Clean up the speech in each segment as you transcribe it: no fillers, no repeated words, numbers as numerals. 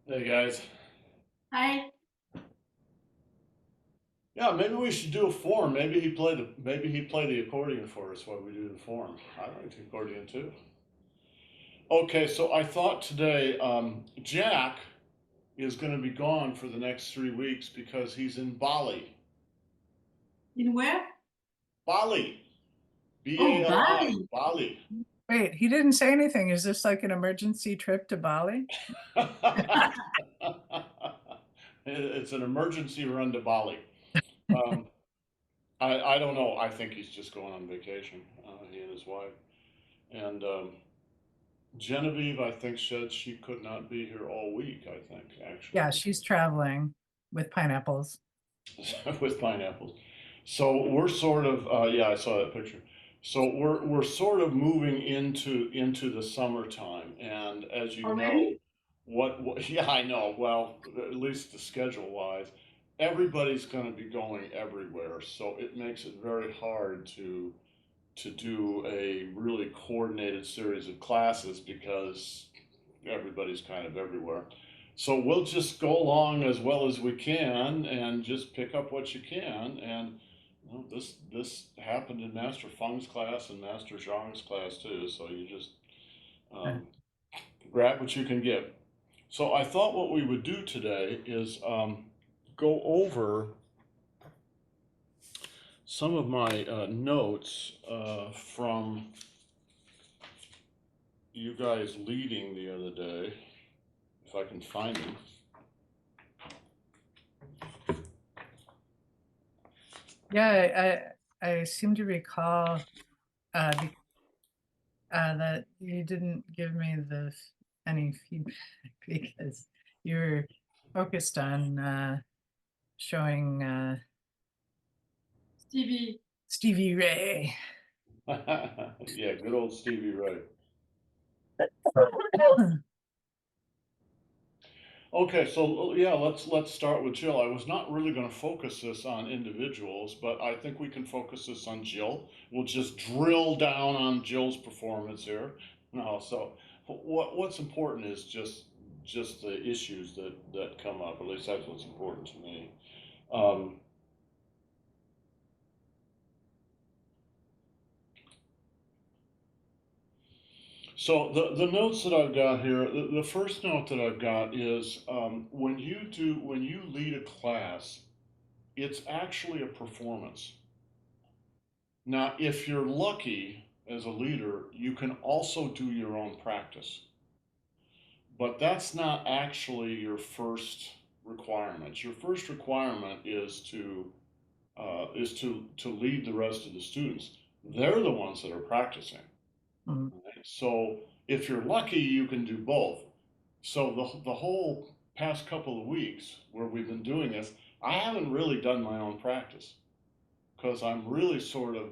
Hey guys. Hi. Yeah, maybe we should do a form. Maybe he play the accordion for us while we do the form. I like the accordion too. Okay, so I thought today Jack is going to be gone for the next 3 weeks because he's in Bali. In where? Bali, Oh, Bali, Bali. Bali. Wait, he didn't say anything. Is this like an emergency trip to Bali? It's an emergency run to Bali. Um, I don't know. I think he's just going on vacation. He and his wife. And Genevieve, I think, said she could not be here all week, I think, Yeah, actually, she's traveling with pineapples. with pineapples. So we're sort of, yeah, I saw that picture. So we're sort of moving into the summertime, and as you know, Already? yeah, I know. Well, at least the schedule wise, everybody's going to be going everywhere, so it makes it very hard to do a really coordinated series of classes because everybody's kind of everywhere. So we'll just go along as well as we can and just pick up what you can. And this happened in Master Feng's class and Master Zhang's class too. So you just Uh, um, grab what you can get. So I thought what we would do today is go over some of my notes from you guys leading the other day, if I can find them. Yeah, I seem to recall that you didn't give me any feedback because you were focused on showing Stevie. Stevie Ray. Yeah, good old Stevie Ray. Okay, so yeah, let's start with Jill. I was not really going to focus this on individuals, but I think we can focus this on Jill. We'll just drill down on Jill's performance here. No, so what's important is just the issues that come up. At least that's what's important to me. Um, So the notes that I've got here, the first note that I've got is when you lead a class, it's actually a performance. Now, if you're lucky as a leader, you can also do your own practice, but that's not actually your first requirement. Your first requirement is to lead the rest of the students. They're the ones that are practicing. Mm. So if you're lucky, you can do both. So the whole past couple of weeks where we've been doing this, I haven't really done my own practice because I'm really sort of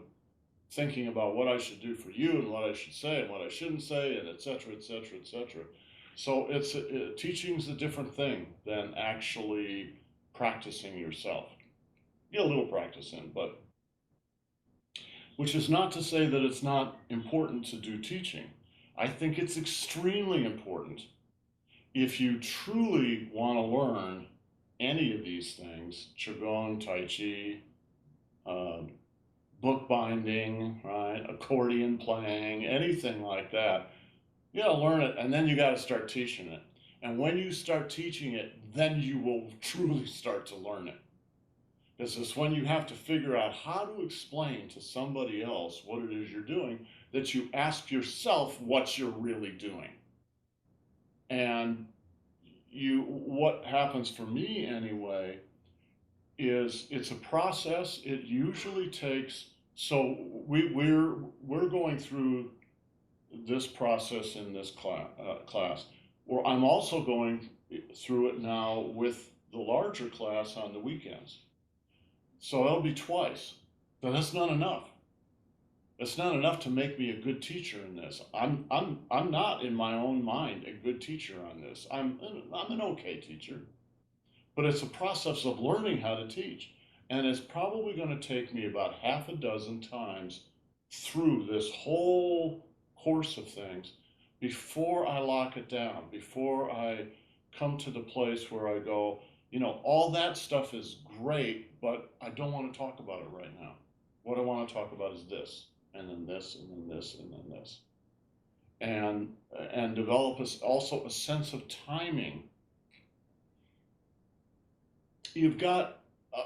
thinking about what I should do for you and what I should say and what I shouldn't say and et cetera, et cetera, et cetera. So teaching's a different thing than actually practicing yourself. Get a little practice in, but which is not to say that it's not important to do teaching. I think it's extremely important if you truly want to learn any of these things, Qigong, Tai Chi, um, bookbinding, right, accordion playing, anything like that, you got to learn it and then you got to start teaching it. And when you start teaching it, then you will truly start to learn it. This is when you have to figure out how to explain to somebody else what it is you're doing, that you ask yourself what you're really doing. And what happens for me anyway is it's a process. It usually takes, so we're going through this process in this class, where I'm also going through it now with the larger class on the weekends. So that'll be twice. But that's not enough. It's not enough to make me a good teacher in this. I'm not in my own mind a good teacher on this. I'm an okay teacher, but it's a process of learning how to teach, and it's probably going to take me about half a dozen times through this whole course of things before I lock it down, before I come to the place where I go, you know, all that stuff is great, but I don't want to talk about it right now. What I want to talk about is this, and then this, and then this, and then this. And develop also a sense of timing. You've got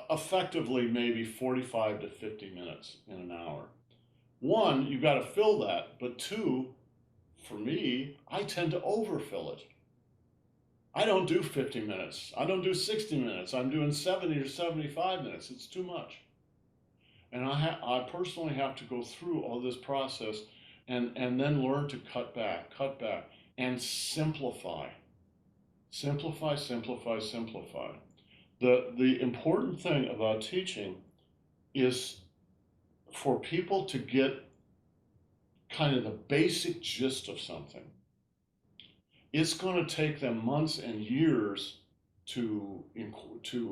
effectively maybe 45 to 50 minutes in an hour. One, you've got to fill that, but two, for me, I tend to overfill it. I don't do 50 minutes. I don't do 60 minutes. I'm doing 70 or 75 minutes. It's too much. And I personally have to go through all this process and then learn to cut back, and simplify. Simplify, simplify, simplify. The important thing about teaching is for people to get kind of the basic gist of something. It's going to take them months and years to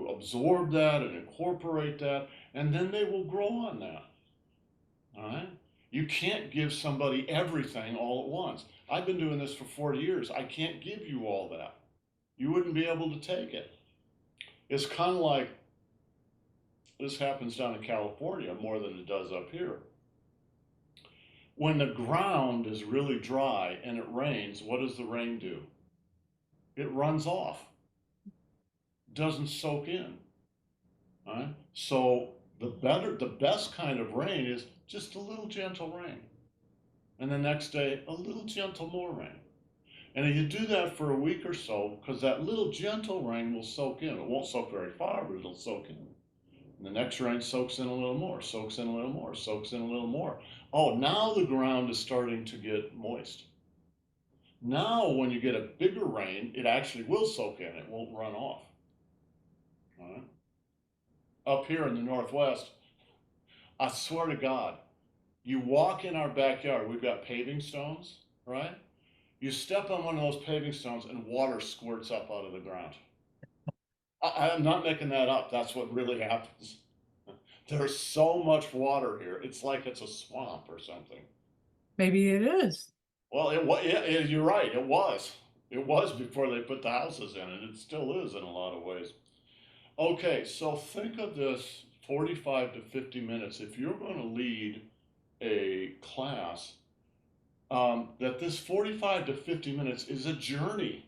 absorb that and incorporate that, and then they will grow on that. All right? You can't give somebody everything all at once. I've been doing this for 40 years. I can't give you all that. You wouldn't be able to take it. It's kind of like, this happens down in California more than it does up here. When the ground is really dry and it rains, what does the rain do? It runs off. Doesn't soak in. All right? So the best kind of rain is just a little gentle rain. And the next day, a little gentle more rain. And if you do that for a week or so, because that little gentle rain will soak in. It won't soak very far, but it'll soak in. And the next rain soaks in a little more, soaks in a little more, soaks in a little more. Oh, now the ground is starting to get moist. Now, when you get a bigger rain, it actually will soak in. It won't run off. All right? Up here in the Northwest, I swear to God, you walk in our backyard, we've got paving stones, right? You step on one of those paving stones and water squirts up out of the ground. I'm not making that up. That's what really happens. There's so much water here. It's like it's a swamp or something. Maybe it is. Well, you're right. It was. It was before they put the houses in, and it still is in a lot of ways. Okay, so think of this 45 to 50 minutes. If you're going to lead a class, that this 45 to 50 minutes is a journey.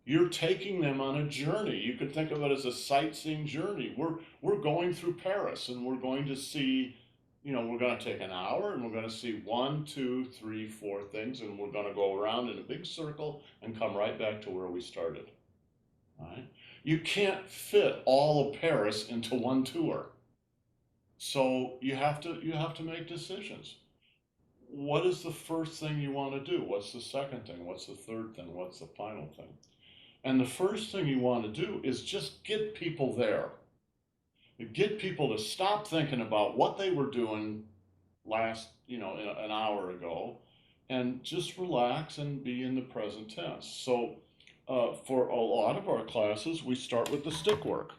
You're taking them on a journey. You could think of it as a sightseeing journey. We're going through Paris, and we're going to see, you know, we're going to take an hour, and we're going to see 1, 2, 3, 4 things, and we're going to go around in a big circle and come right back to where we started. All right? You can't fit all of Paris into one tour. So you have to make decisions. What is the first thing you want to do? What's the second thing? What's the third thing? What's the final thing? And the first thing you want to do is just get people there. Get people to stop thinking about what they were doing last, you know, an hour ago, and just relax and be in the present tense. So for a lot of our classes, we start with the stick work.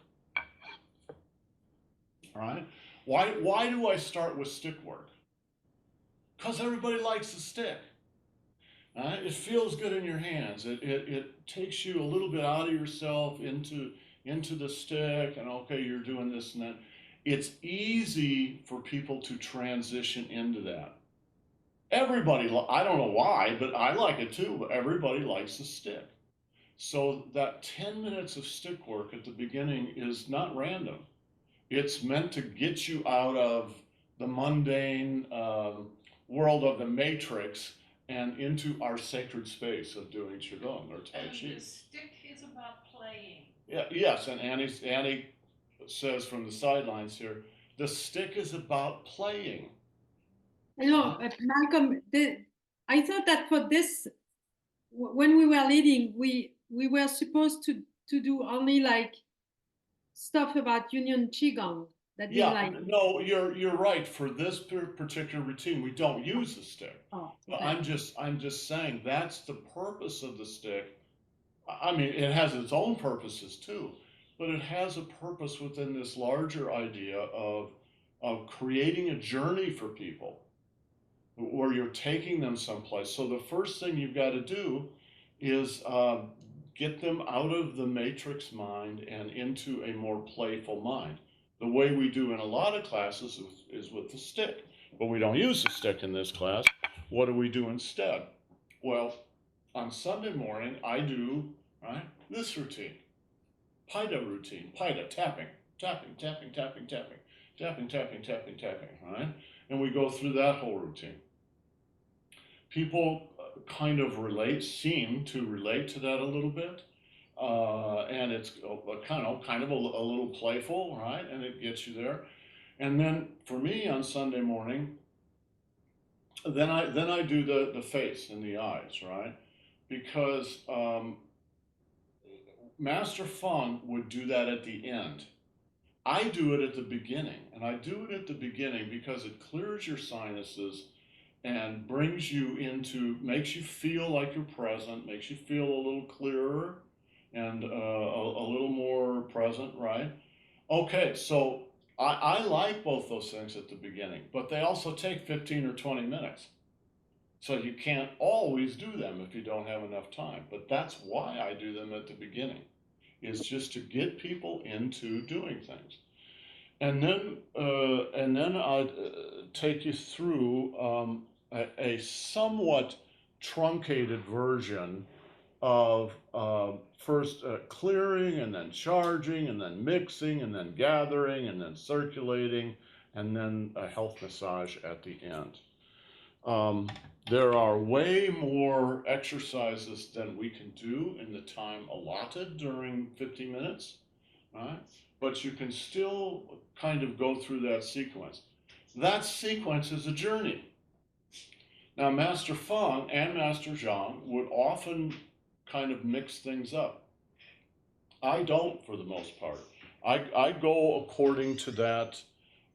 All right? Why do I start with stick work? Because everybody likes the stick. It feels good in your hands. It takes you a little bit out of yourself into the stick, and okay, you're doing this and that. It's easy for people to transition into that. Everybody, I don't know why, but I like it too, but everybody likes the stick. So that 10 minutes of stick work at the beginning is not random. It's meant to get you out of the mundane world of the matrix and into our sacred space of doing Qigong or Tai Chi. And the stick is about playing. Yeah, yes, and Annie says from the sidelines here, the stick is about playing. No, Malcolm, I thought that for this, when we were leading, we were supposed to do only like stuff about Union Qigong. That Yeah, like, no, you're right. For this particular routine, we don't use the stick. oh, But okay. I'm just saying that's the purpose of the stick. I mean, it has its own purposes too, but it has a purpose within this larger idea of creating a journey for people where you're taking them someplace. So the first thing you've got to do is get them out of the matrix mind and into a more playful mind. The way we do in a lot of classes is with the stick, but we don't use the stick in this class. What do we do instead? Well, on Sunday morning, I do, right, this routine, Paida routine, Paida, tapping, tapping, tapping, tapping, tapping, tapping, tapping, tapping, tapping, right? And we go through that whole routine. People kind of seem to relate to that a little bit. And it's kind of a little playful, right? And it gets you there. And then for me on Sunday morning, then I do the face and the eyes, right? Because Master Feng would do that at the end. I do it at the beginning, and I do it at the beginning because it clears your sinuses and brings you into, makes you feel like you're present, makes you feel a little clearer and a little more present, right? Okay, so I like both those things at the beginning, but they also take 15 or 20 minutes. So you can't always do them if you don't have enough time. But that's why I do them at the beginning, is just to get people into doing things. And then I take you through a somewhat truncated version of first clearing, and then charging, and then mixing, and then gathering, and then circulating, and then a health massage at the end. There are way more exercises than we can do in the time allotted during 50 minutes, right? But you can still kind of go through that sequence. That sequence is a journey. Now, Master Feng and Master Zhang would often kind of mix things up. I don't, for the most part. I go according to that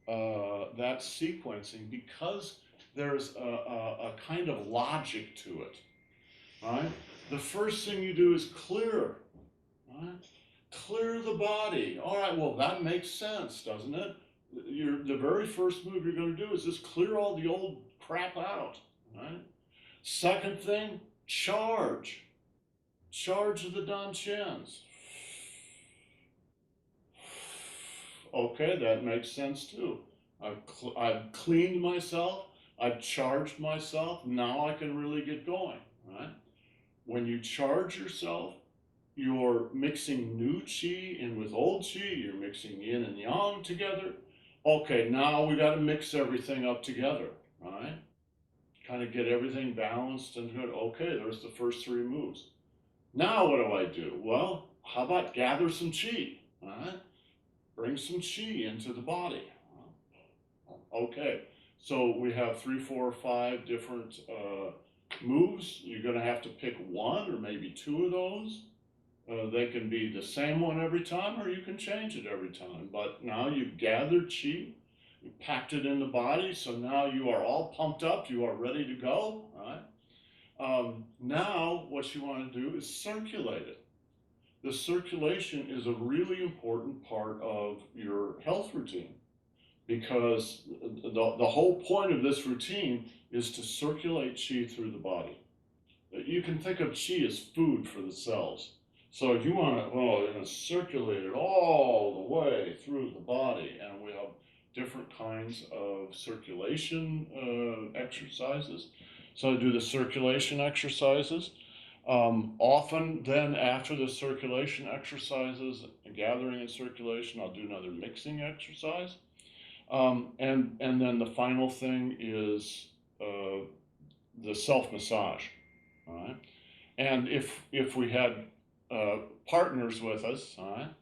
sequencing because there's a kind of logic to it, right? The first thing you do is clear, right? Clear the body. All right, well, that makes sense, doesn't it? The very first move you're going to do is just clear all the old crap out, right? Second thing, charge. Charge the Dantians. Okay, that makes sense too. I've cleaned myself. I've charged myself. Now I can really get going, right? When you charge yourself, you're mixing new qi in with old qi. You're mixing yin and yang together. Okay, now we got to mix everything up together, right? Kind of get everything balanced and good. Okay, there's the first three moves. Now what do? Well, how about gather some qi, right? Bring some qi into the body. Okay, so we have 3, 4, 5 different moves. You're going to have to pick one or maybe two of those. They can be the same one every time, or you can change it every time. But now you've gathered qi, you packed it in the body, so now you are all pumped up, you are ready to go, right? Now what you want to do is circulate it. The circulation is a really important part of your health routine, because the whole point of this routine is to circulate qi through the body. You can think of qi as food for the cells. So if you want to, well, you're going to circulate it all the way through the body, and we have different kinds of circulation exercises. So I do the circulation exercises. Often then after the circulation exercises, gathering and circulation, I'll do another mixing exercise. And then the final thing is the self-massage, all right? And if we had partners with us, all right,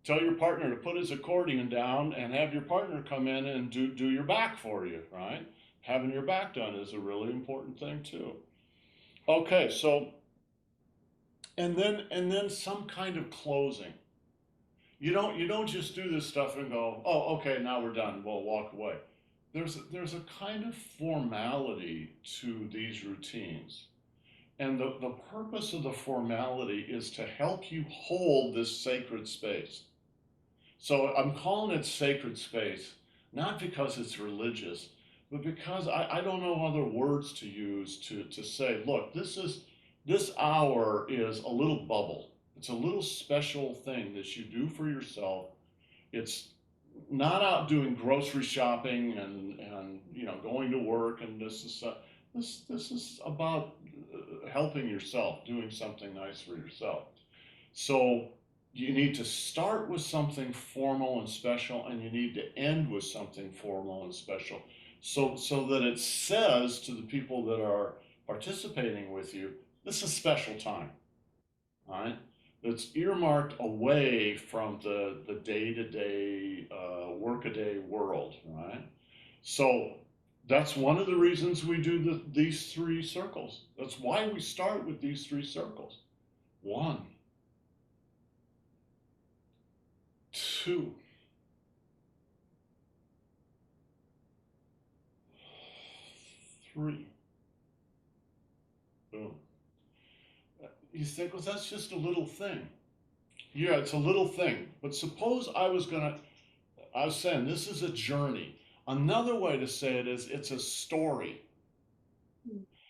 tell your partner to put his accordion down and have your partner come in and do your back for you, right? Having your back done is a really important thing too. Okay, so, and then some kind of closing. You don't just do this stuff and go, oh, okay, now we're done, we'll walk away. There's a kind of formality to these routines. And the purpose of the formality is to help you hold this sacred space. So I'm calling it sacred space, not because it's religious, but because I don't know other words to use to say, look, this is This hour is a little bubble. It's a little special thing that you do for yourself. It's not out doing grocery shopping and going to work, and this is about helping yourself, doing something nice for yourself. So you need to start with something formal and special, and you need to end with something formal and special, so that it says to the people that are participating with you, this is special time, all right? It's earmarked away from the day-to-day, workaday world, right? So that's one of the reasons we do these three circles. That's why we start with these three circles. 1, 2, 3. Boom. You think, well, that's just a little thing. Yeah, it's a little thing. But suppose I was saying this is a journey. Another way to say it is it's a story.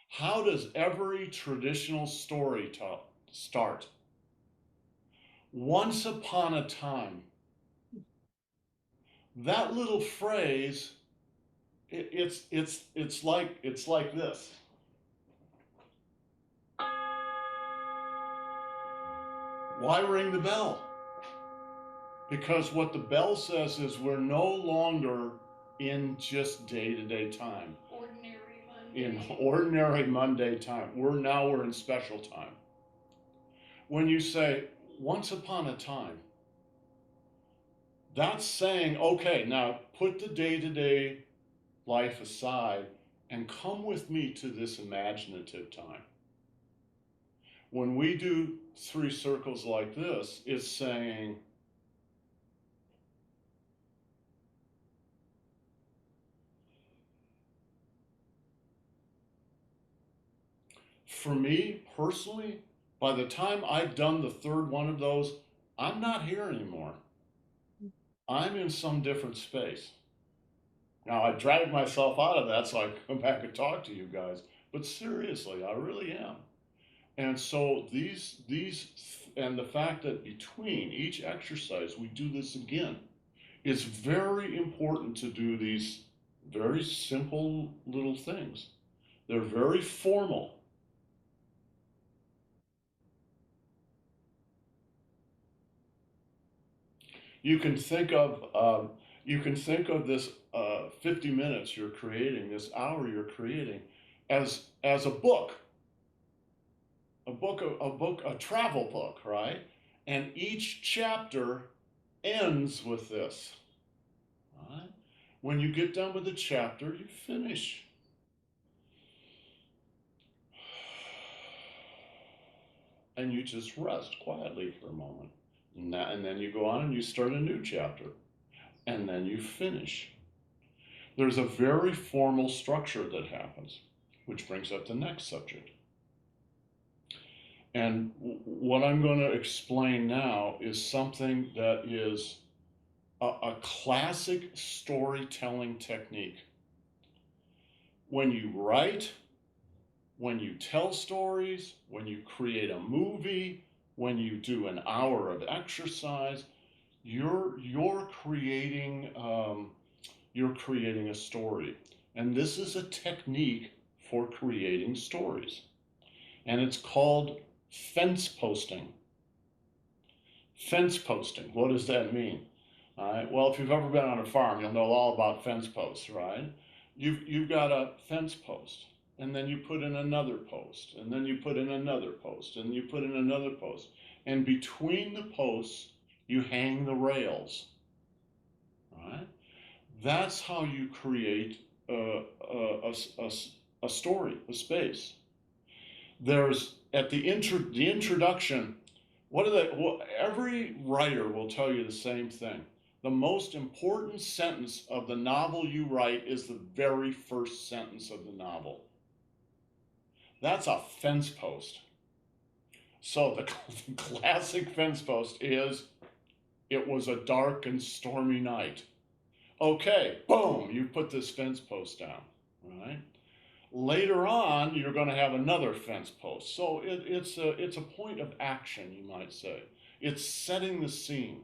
How does every traditional story start? Once upon a time. That little phrase, it's like this. Why ring the bell? Because what the bell says is we're no longer in just day-to-day time. Ordinary Monday. In ordinary Monday time. We're in special time. When you say once upon a time, that's saying, okay, now put the day-to-day life aside and come with me to this imaginative time. When we do three circles like this, it's saying, for me personally, by the time I've done the third one of those, I'm not here anymore. I'm in some different space. Now, I dragged myself out of that so I could come back and talk to you guys, but seriously, I really am. And so and the fact that between each exercise we do this again, it's very important to do these very simple little things. They're very formal. You can think of this 50 minutes you're creating, this hour you're creating, as a book, a travel book, right? And each chapter ends with this. Right? When you get done with the chapter, you finish. And you just rest quietly for a moment. And then you go on and you start a new chapter. And then you finish. There's a very formal structure that happens, which brings up the next subject. And what I'm going to explain now is something that is a classic storytelling technique. When you write, when you tell stories, when you create a movie, when you do an hour of exercise, you're creating a story. And this is a technique for creating stories. And it's called fence posting. Fence posting, what does that mean? All right, well, if you've ever been on a farm, you'll know all about fence posts, right? You've got a fence post, and then you put in another post, and then you put in another post, and you put in another post. And between the posts, you hang the rails, right? That's how you create a story, a space. There's, at the introduction, every writer will tell you the same thing. The most important sentence of the novel you write is the very first sentence of the novel. That's a fence post. So the classic fence post is, it was a dark and stormy night. Okay, boom, you put this fence post down, right? Later on, you're going to have another fence post. So it's a point of action, you might say. It's setting the scene.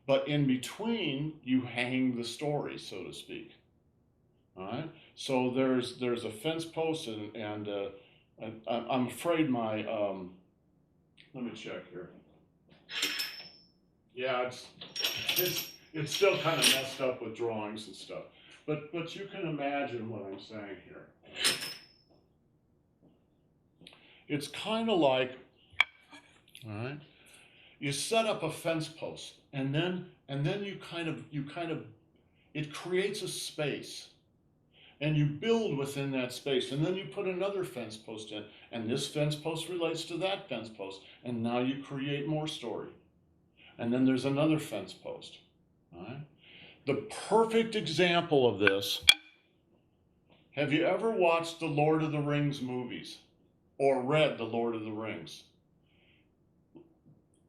But in between, you hang the story, so to speak. All right. So there's a fence post, and I'm afraid my let me check here. Yeah, it's still kind of messed up with drawings and stuff. But you can imagine what I'm saying here. It's kind of like, all right, you set up a fence post, and then you kind of it creates a space, and you build within that space, and then you put another fence post in, and this fence post relates to that fence post, and now you create more story, and then there's another fence post. All right. The perfect example of this. Have you ever watched the Lord of the Rings movies or read the Lord of the Rings?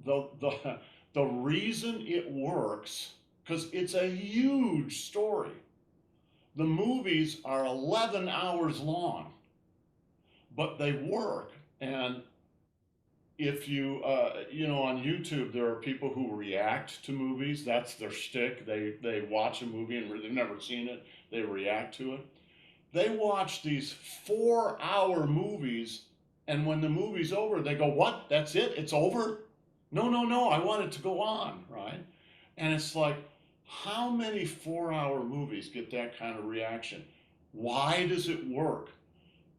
The reason it works, because it's a huge story. The movies are 11 hours long, but they work. And if you, on YouTube, there are people who react to movies. That's their shtick. They watch a movie and they've never seen it. They react to it. They watch these 4-hour movies, and when the movie's over, they go, "What? That's it? It's over?" No, I want it to go on, right? And it's like, how many 4-hour movies get that kind of reaction? Why does it work?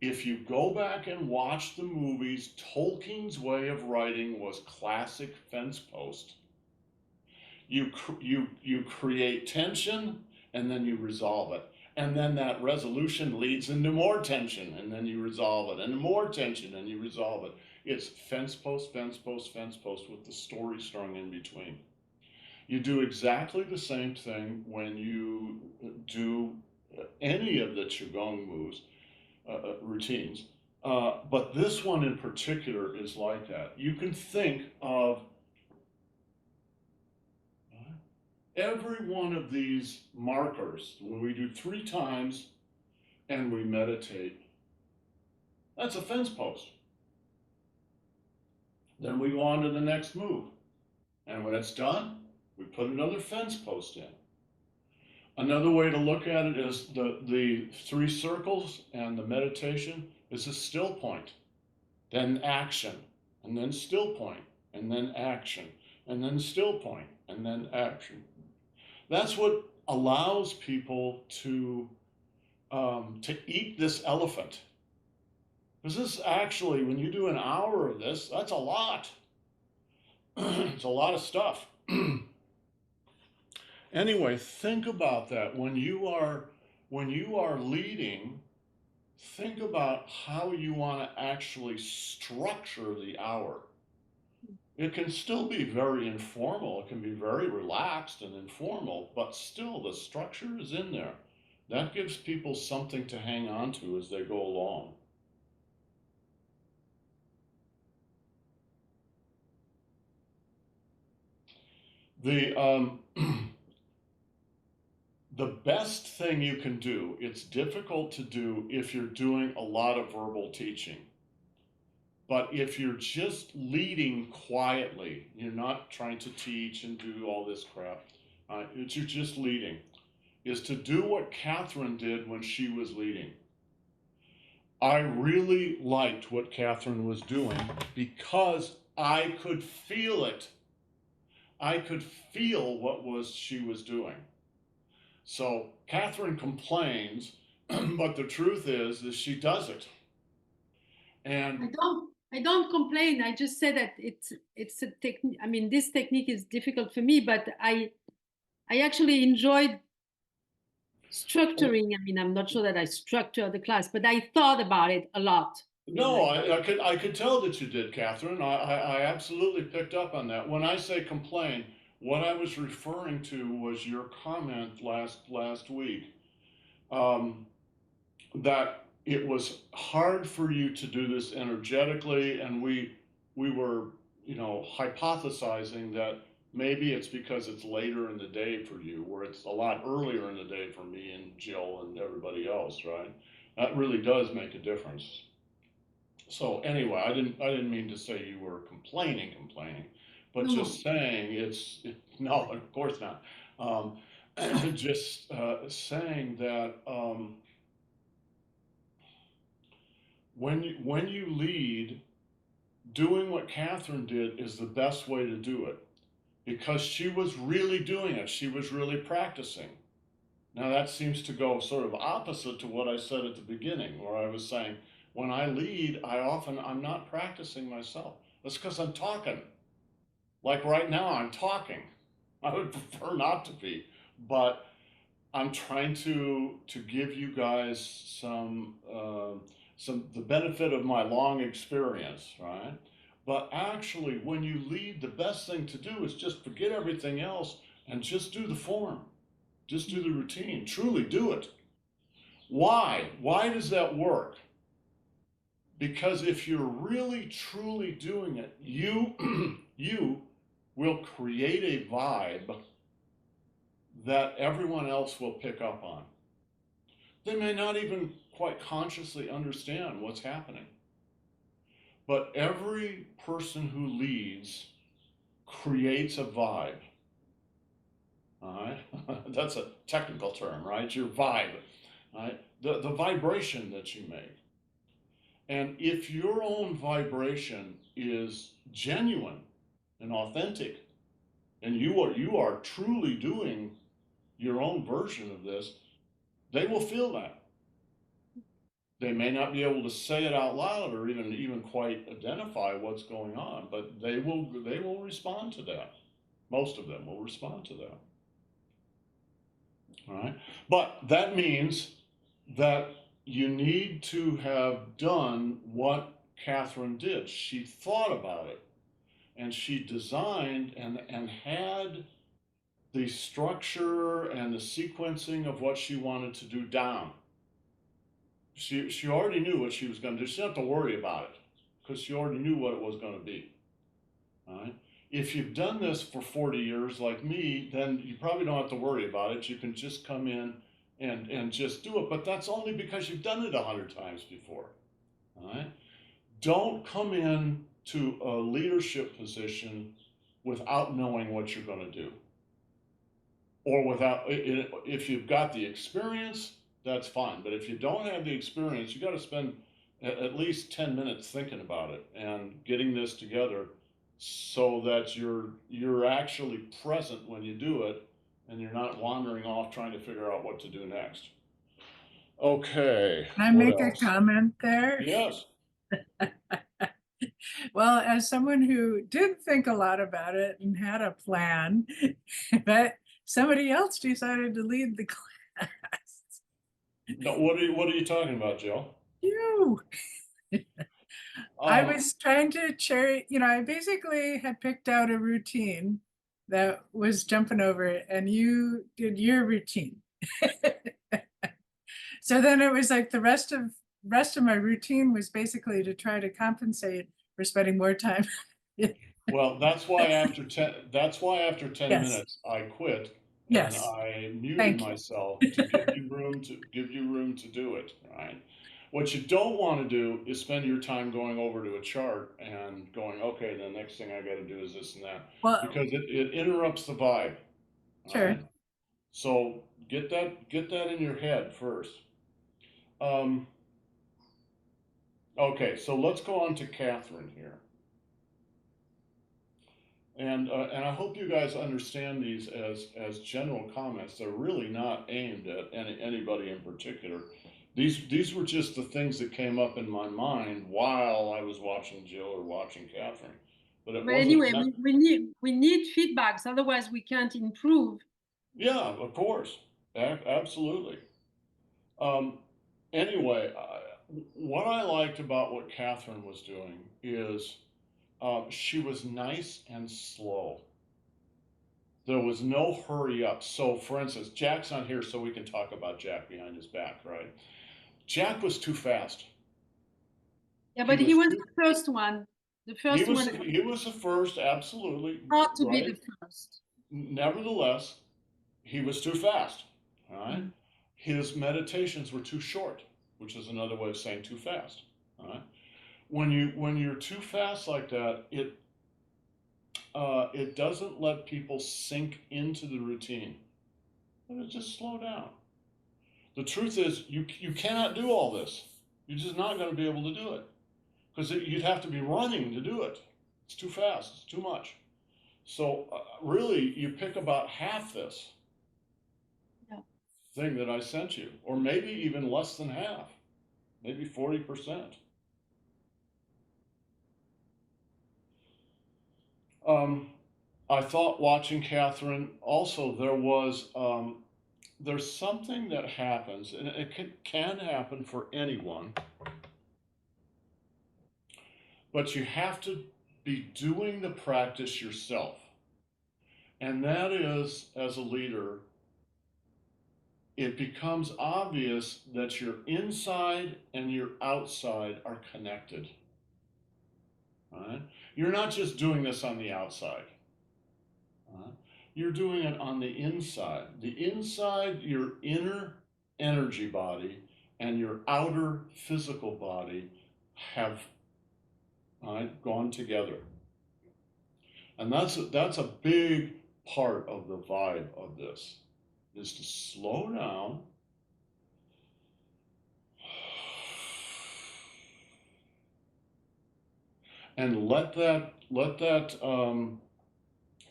If you go back and watch the movies, Tolkien's way of writing was classic fence post. You create tension, and then you resolve it. And then that resolution leads into more tension, and then you resolve it, and more tension, and you resolve it. It's fence post, fence post, fence post with the story strung in between. You do exactly the same thing when you do any of the Qigong moves, routines. But this one in particular is like that. You can think of every one of these markers, when we do 3 times and we meditate, that's a fence post. Then we go on to the next move. And when it's done, we put another fence post in. Another way to look at it is the 3 circles and the meditation is a still point, then action, and then still point, and then action, and then still point, and then action. That's what allows people to eat this elephant. Because this actually, when you do an hour of this, that's a lot. It's a lot of stuff. Anyway, think about that. When you are leading, think about how you want to actually structure the hour. It can still be very informal. It can be very relaxed and informal, but still the structure is in there. That gives people something to hang on to as they go along. The the best thing you can do, it's difficult to do if you're doing a lot of verbal teaching. But if you're just leading quietly, you're not trying to teach and do all this crap, you're just leading, is to do what Catherine did when she was leading. I really liked what Catherine was doing because I could feel it. I could feel what she was doing. So Catherine complains, but the truth is she does it. And I don't complain. I just say that it's a technique. I mean, this technique is difficult for me, but I actually enjoyed structuring. I mean, I'm not sure that I structured the class, but I thought about it a lot. No, I could tell that you did, Catherine. I absolutely picked up on that. When I say complain, what I was referring to was your comment last week, that it was hard for you to do this energetically, and we were, hypothesizing that maybe it's because it's later in the day for you, where it's a lot earlier in the day for me and Jill and everybody else, right? That really does make a difference. So anyway, I didn't mean to say you were complaining, but No, no. just saying no, of course not. Um, just saying that when you lead, doing what Catherine did is the best way to do it because she was really doing it. She was really practicing. Now that seems to go sort of opposite to what I said at the beginning, where I was saying when I lead, I'm not practicing myself. That's because I'm talking. Like right now, I'm talking. I would prefer not to be, but I'm trying to give you guys some the benefit of my long experience, right? But actually, when you lead, the best thing to do is just forget everything else and just do the form, just do the routine. Truly do it. Why? Why does that work? Because if you're really truly doing it, you you will create a vibe that everyone else will pick up on. They may not even quite consciously understand what's happening. But every person who leads creates a vibe. All right? That's a technical term, right? Your vibe, right? The vibration that you make. And if your own vibration is genuine and authentic, and you are truly doing your own version of this, they will feel that. They may not be able to say it out loud or even quite identify what's going on, but they will respond to that. Most of them will respond to that. All right. But that means that you need to have done what Catherine did. She thought about it and she designed and had the structure and the sequencing of what she wanted to do down. She already knew what she was going to do. She didn't have to worry about it because she already knew what it was going to be. All right. If you've done this for 40 years like me, then you probably don't have to worry about it. You can just come in and just do it. But that's only because you've done it 100 times before. All right. Don't come in to a leadership position without knowing what you're going to do. Or if you've got the experience, that's fine. But if you don't have the experience, you got to spend at least 10 minutes thinking about it and getting this together so that you're actually present when you do it and you're not wandering off trying to figure out what to do next. Okay, Can I what make a else? comment there? Yes. Well, as someone who did think a lot about it and had a plan, but somebody else decided to lead the class. No, what are you talking about, Jill? You. I Um, was trying to I basically had picked out a routine that was jumping over it, and you did your routine. So then it was like the rest of my routine was basically to try to compensate for spending more time. well, that's why after 10 Yes, minutes I quit and yes, I muted thank you. myself to give you room to do it, right? What you don't want to do is spend your time going over to a chart and going, okay, the next thing I got to do is this and that, Well, because it interrupts the vibe, all sure. right? So get that in your head first. Um, okay, so let's go on to Catherine here. And I hope you guys understand these as general comments. They're really not aimed at anybody in particular. These were just the things that came up in my mind while I was watching Jill or watching Catherine. But it But wasn't anyway, meant. we need feedbacks, otherwise we can't improve. Yeah, of course, absolutely. Um, anyway, what I liked about what Catherine was doing is she was nice and slow. There was no hurry up. So, for instance, Jack's not here, so we can talk about Jack behind his back, right? Jack was too fast. Yeah, He but he was was too. the first one. The He first was one he was the first, absolutely ought to be right. the first. Nevertheless, he was too fast. All right. Mm. His meditations were too short. which is another way of saying too fast. All right. When you're too fast like that, it doesn't let people sink into the routine. Let it just slow down. The truth is, you cannot do all this. You're just not going to be able to do it because you'd have to be running to do it. It's too fast. It's too much. So really, you pick about half this thing that I sent you, or maybe even less than half, maybe 40%. I thought watching Catherine also there's something that happens, and it can happen for anyone, but you have to be doing the practice yourself. And that is, as a leader, it becomes obvious that your inside and your outside are connected. Right? You're not just doing this on the outside. You're doing it on the inside. The inside, your inner energy body, and your outer physical body have gone together. And that's a big part of the vibe of this, is to slow down and let that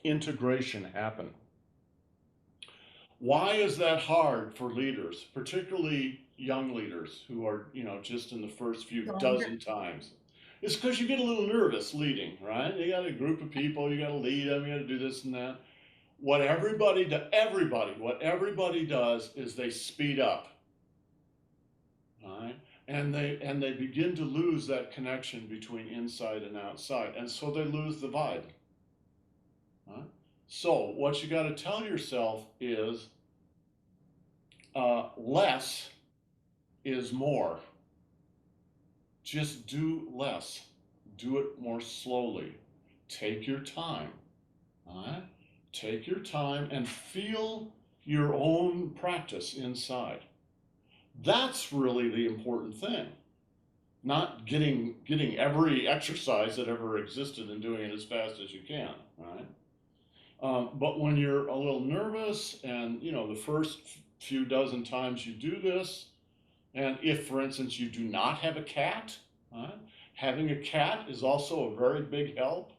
integration happen. Why is that hard for leaders, particularly young leaders who are, just in the first few dozen times? It's because you get a little nervous leading, right? You got a group of people, you got to lead them, you got to do this and that. What everybody does is they speed up, right? And they begin to lose that connection between inside and outside, and so they lose the vibe. Right? So what you got to tell yourself is less is more. Just do less. Do it more slowly. Take your time. All right? Take your time and feel your own practice inside. That's really the important thing. Not getting every exercise that ever existed and doing it as fast as you can, right? But when you're a little nervous and, the first few dozen times you do this, and if, for instance, you do not have a cat, right? Having a cat is also a very big help.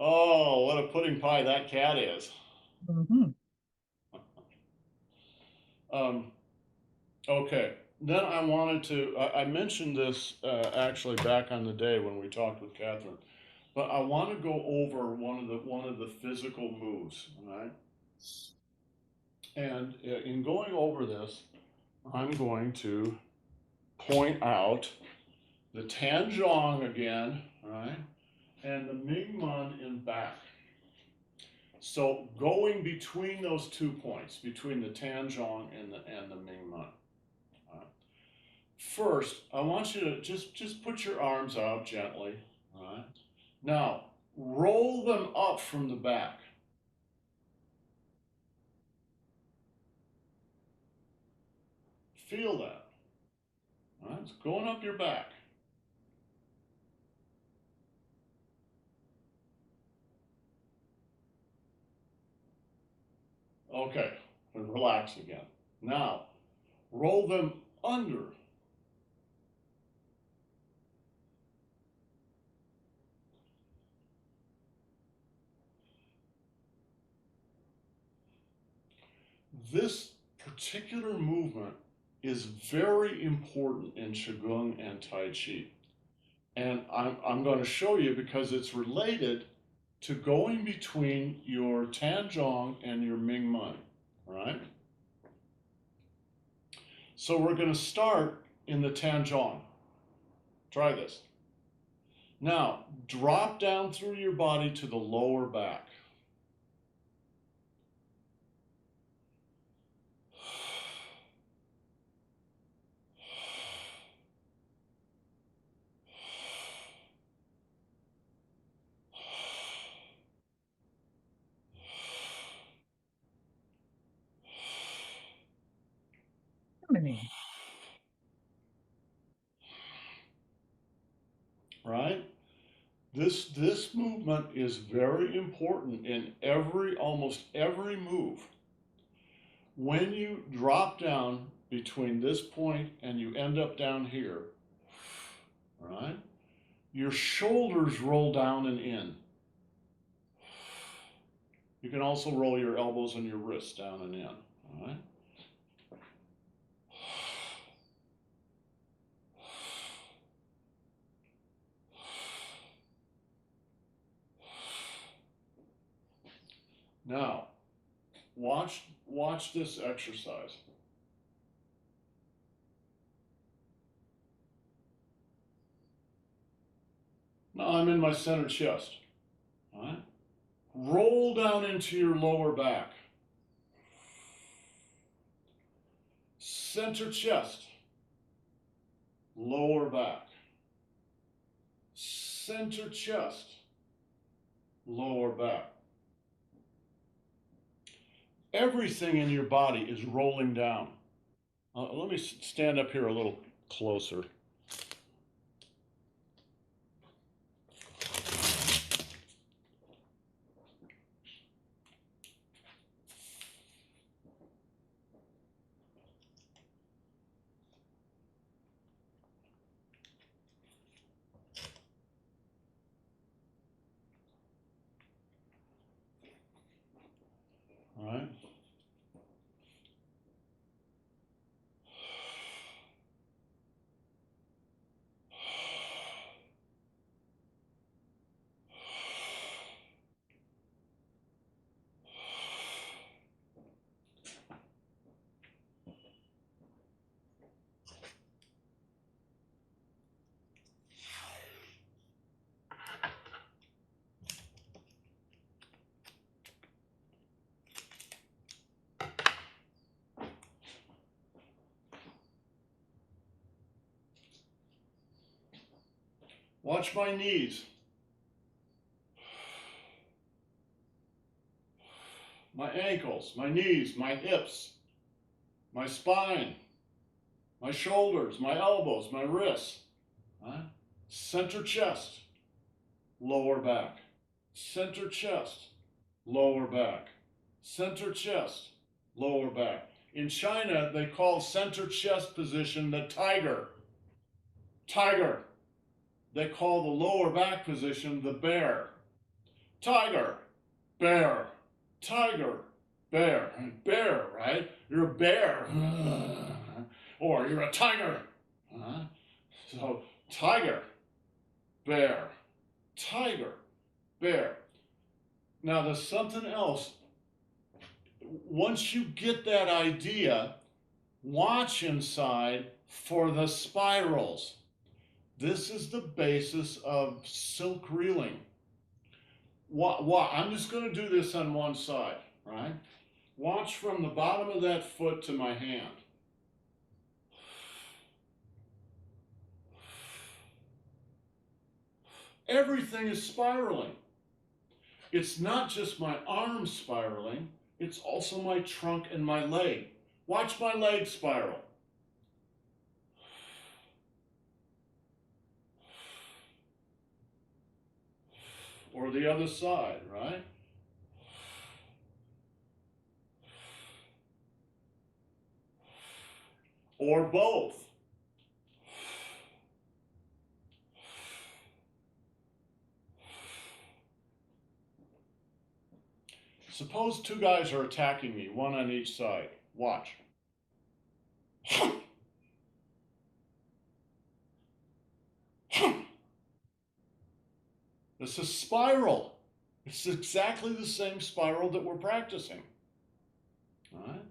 Oh, what a pudding pie that cat is. Mhm. Okay, then I wanted to, I mentioned this actually back on the day when we talked with Catherine, but I want to go over one of the physical moves, all right? And in going over this, I'm going to point out the Tanzhong again, right? And the Mingmen in back. So going between those 2 points, between the Tanzhong and the Mingmen. First, I want you to just put your arms out gently. All right. Now, roll them up from the back. Feel that. All right. It's going up your back. Okay. And relax again. Now, roll them under. This particular movement is very important in Qigong and Tai Chi. And I'm going to show you because it's related to going between your Tanzhong and your Mingmen, right? So we're going to start in the Tanzhong. Try this. Now, drop down through your body to the lower back. This movement is very important in almost every move. When you drop down between this point and you end up down here, right? Your shoulders roll down and in. You can also roll your elbows and your wrists down and in, all right? Now, watch this exercise. Now I'm in my center chest, all right? Roll down into your lower back. Center chest, lower back. Center chest, lower back. Everything in your body is rolling down. Let me stand up here a little closer. All right. Watch my knees. My ankles, my knees, my hips, my spine, my shoulders, my elbows, my wrists. Huh? Center chest, lower back. Center chest, lower back. Center chest, lower back. In China, they call center chest position the tiger. Tiger. They call the lower back position the bear. Tiger, bear, tiger, bear. Bear, right? You're a bear. Or you're a tiger. So, tiger, bear, tiger, bear. Now, there's something else. Once you get that idea, watch inside for the spirals. This is the basis of silk reeling. I'm just going to do this on one side, right? Watch from the bottom of that foot to my hand. Everything is spiraling. It's not just my arm spiraling, it's also my trunk and my leg. Watch my leg spiral. Or the other side, right? Or both. Suppose two guys are attacking me, one on each side. Watch. This is spiral. It's exactly the same spiral that we're practicing. All right?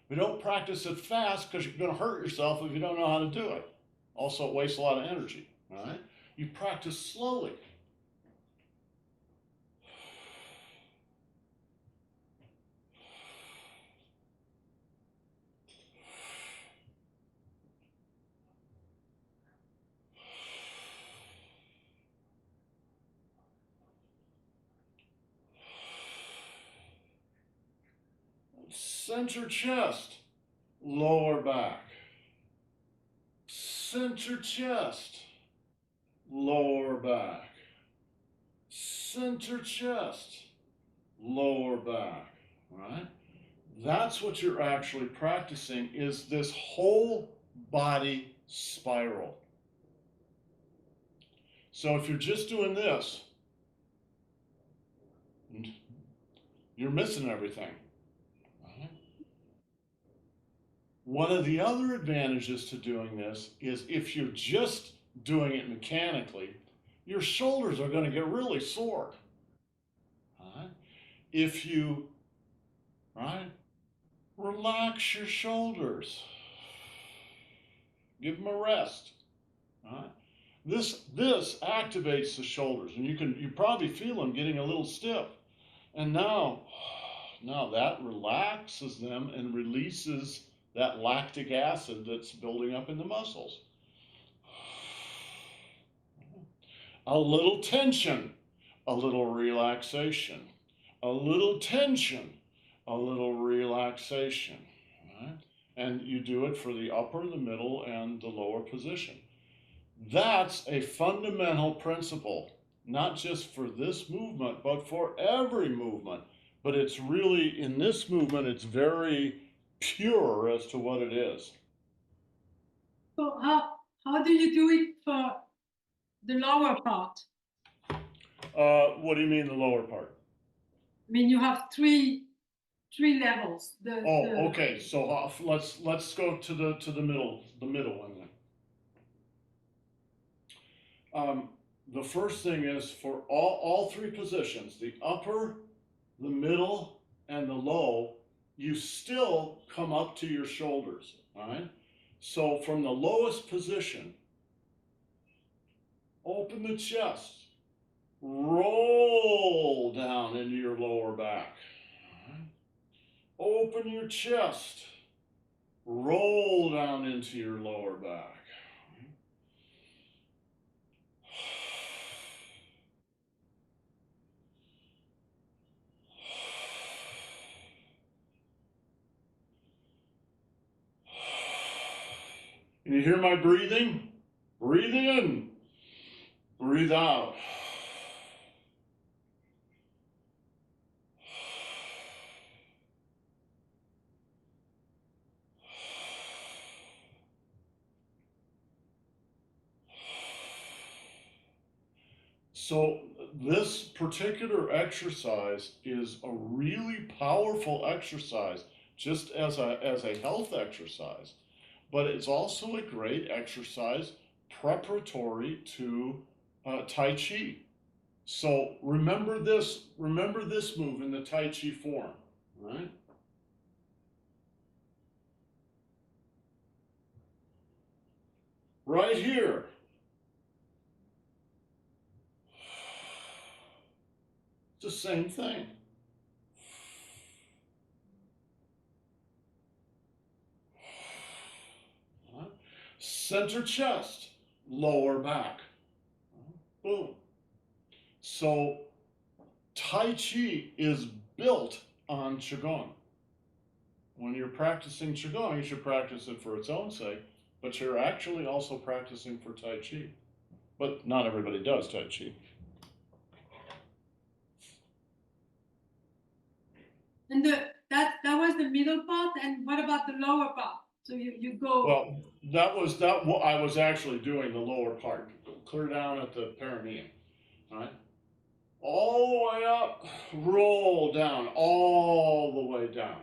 We don't practice it fast because you're going to hurt yourself if you don't know how to do it. Also, it wastes a lot of energy. All right? You practice slowly. Center chest, lower back. Center chest, lower back. center chest, lower back, right? That's what you're actually practicing, is this whole body spiral. So if you're just doing this, you're missing everything. Right? One of the other advantages to doing this is if you're just doing it mechanically, your shoulders are going to get really sore. Right? If you, right, relax your shoulders, give them a rest. Right? This activates the shoulders, and you probably feel them getting a little stiff. And now that relaxes them and releases that lactic acid that's building up in the muscles. A little tension, a little relaxation, a little tension, a little relaxation. Right? And you do it for the upper, the middle, and the lower position. That's a fundamental principle, not just for this movement, but for every movement. But it's really, in this movement, it's very pure as to what it is. So how do you do it for the lower part? What do you mean the lower part? I mean, you have three levels. Okay. So let's go to the middle one then. The first thing is for all three positions, the upper, the middle, and the low, you still come up to your shoulders, all right? So from the lowest position, open the chest, roll down into your lower back. All right? Open your chest, roll down into your lower back. Can you hear my breathing? Breathe in, breathe out. So this particular exercise is a really powerful exercise, just as a health exercise, but it's also a great exercise preparatory to Tai Chi. So remember this move in the Tai Chi form, right? Right here. It's the same thing. Center chest, lower back. Boom. So Tai Chi is built on Qigong. When you're practicing Qigong, you should practice it for its own sake, but you're actually also practicing for Tai Chi. But not everybody does Tai Chi. And that was the middle part. And what about the lower part? So you go. Well, I was actually doing the lower part, clear down at the perineum, right? All the way up, roll down, all the way down.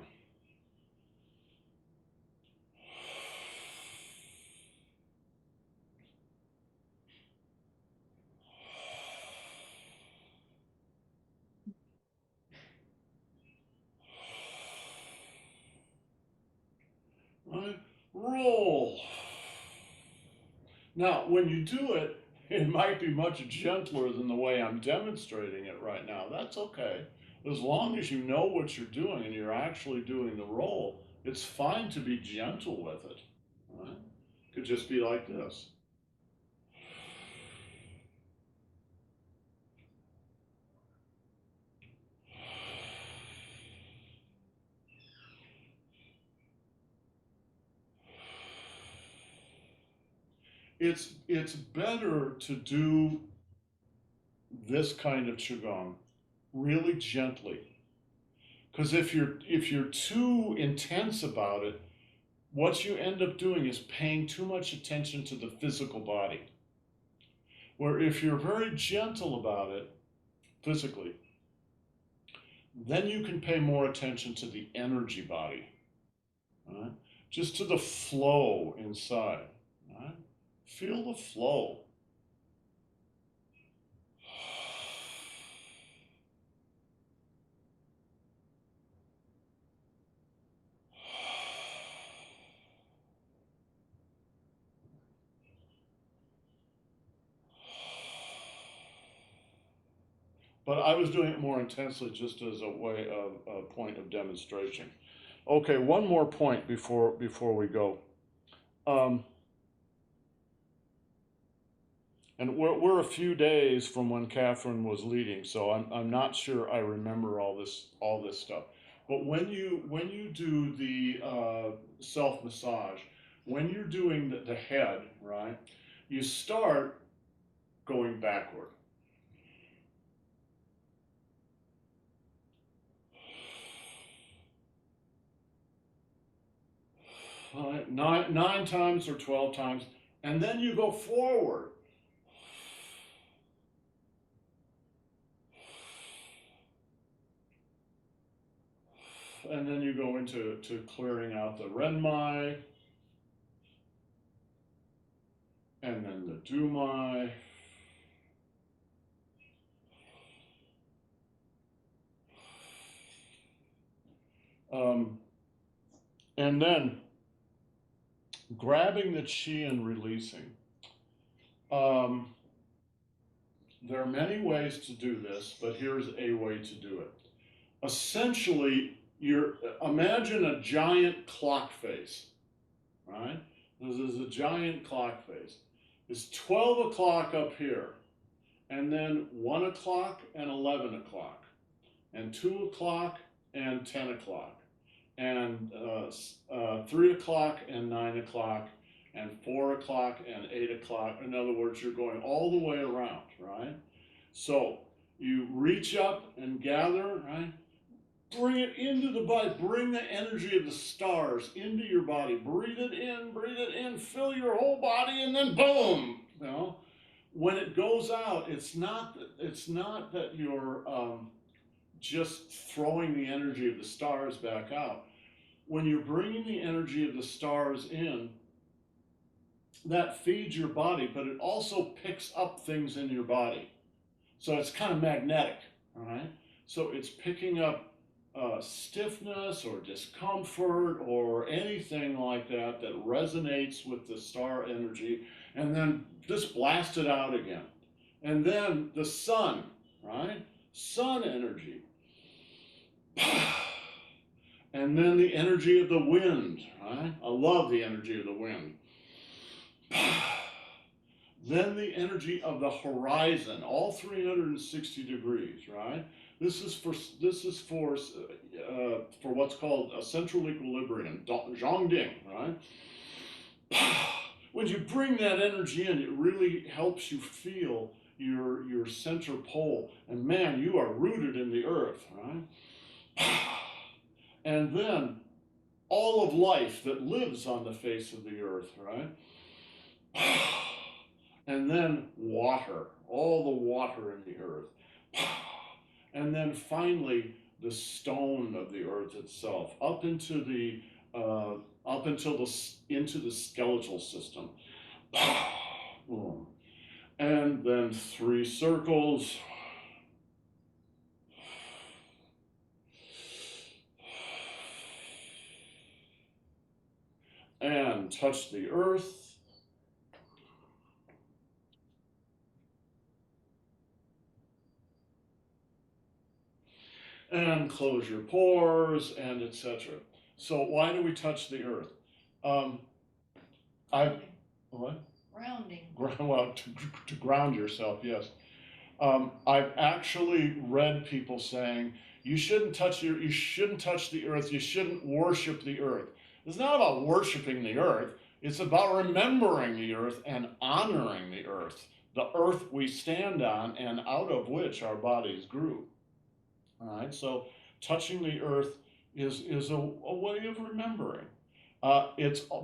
Right? Roll. Now, when you do it, it might be much gentler than the way I'm demonstrating it right now. That's okay. As long as you know what you're doing and you're actually doing the roll, it's fine to be gentle with it. Right? It could just be like this. It's better to do this kind of Qigong really gently. Because if you're too intense about it, what you end up doing is paying too much attention to the physical body. Where if you're very gentle about it physically, then you can pay more attention to the energy body, right? Just to the flow inside, right? Feel the flow. But I was doing it more intensely just as a way of a point of demonstration. Okay, one more point before we go. And we're a few days from when Catherine was leading, so I'm not sure I remember all this stuff. But when you do the self massage, when you're doing the head, right, you start going backward. Nine times or 12 times, and then you go forward. And then you go into clearing out the Renmai, and then the Dumai, and then grabbing the chi and releasing. There are many ways to do this, but here's a way to do it. Essentially, imagine a giant clock face, right? This is a giant clock face. It's 12 o'clock up here, and then 1 o'clock and 11 o'clock, and 2 o'clock and 10 o'clock, and 3 o'clock and 9 o'clock, and 4 o'clock and 8 o'clock. In other words, you're going all the way around, right? So you reach up and gather, right? Bring it into the body. Bring the energy of the stars into your body. Breathe it in, fill your whole body, and then boom, you know? When it goes out, it's not that you're just throwing the energy of the stars back out. When you're bringing the energy of the stars in, that feeds your body, but it also picks up things in your body. So it's kind of magnetic, all right? So it's picking up stiffness or discomfort or anything like that that resonates with the star energy, and then just blast it out again. And then the sun, right? Sun energy. And then the energy of the wind, right? I love the energy of the wind. Then the energy of the horizon, all 360 degrees, right? This is for what's called a central equilibrium, Zhongding, right? When you bring that energy in, it really helps you feel your center pole, and man, you are rooted in the earth, right? And then all of life that lives on the face of the earth, right? And then water, all the water in the earth. And then finally the stone of the earth itself, into the skeletal system. And then 3 circles. And touch the earth. And close your pores, and etc. So why do we touch the earth? What? Grounding. Well, to ground yourself, yes. I've actually read people saying you shouldn't touch the earth. You shouldn't worship the earth. It's not about worshiping the earth. It's about remembering the earth and honoring the earth. the earth we stand on and out of which our bodies grew. All right, so touching the earth is a way of remembering.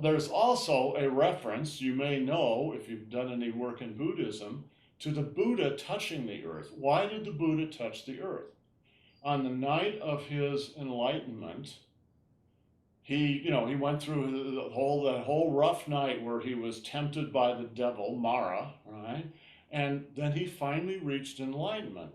There's also a reference, you may know if you've done any work in Buddhism, to the Buddha touching the earth. Why did the Buddha touch the earth? On the night of his enlightenment, he went through that whole rough night where he was tempted by the devil, Mara, right? And then he finally reached enlightenment.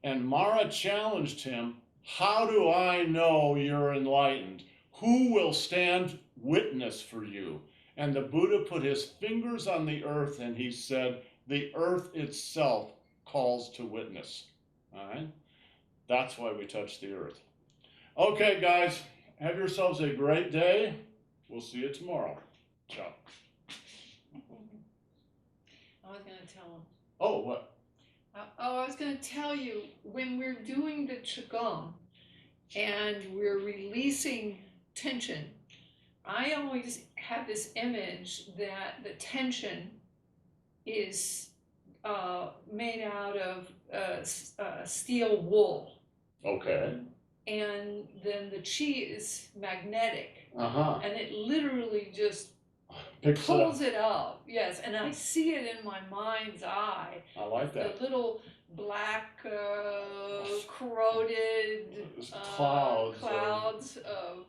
And Mara challenged him, how do I know you're enlightened? Who will stand witness for you? And the Buddha put his fingers on the earth and he said, the earth itself calls to witness. All right? That's why we touch the earth. Okay, guys, have yourselves a great day. We'll see you tomorrow. Ciao. I was going to tell him. Oh, what? I was going to tell you, when we're doing the Qigong and we're releasing tension, I always have this image that the tension is made out of steel wool. Okay. And then the chi is magnetic. Uh-huh. And it literally just Picks pulls it up. Yes, and I see it in my mind's eye. I like that. The little black, corroded clouds of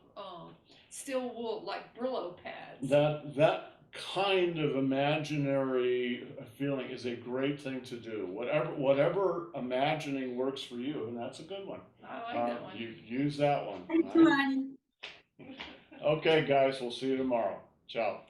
steel wool, like Brillo pads. That kind of imaginary feeling is a great thing to do. Whatever imagining works for you, and that's a good one. I like that one. You use that one. Thank you, Annie. Okay, guys, we'll see you tomorrow. Ciao.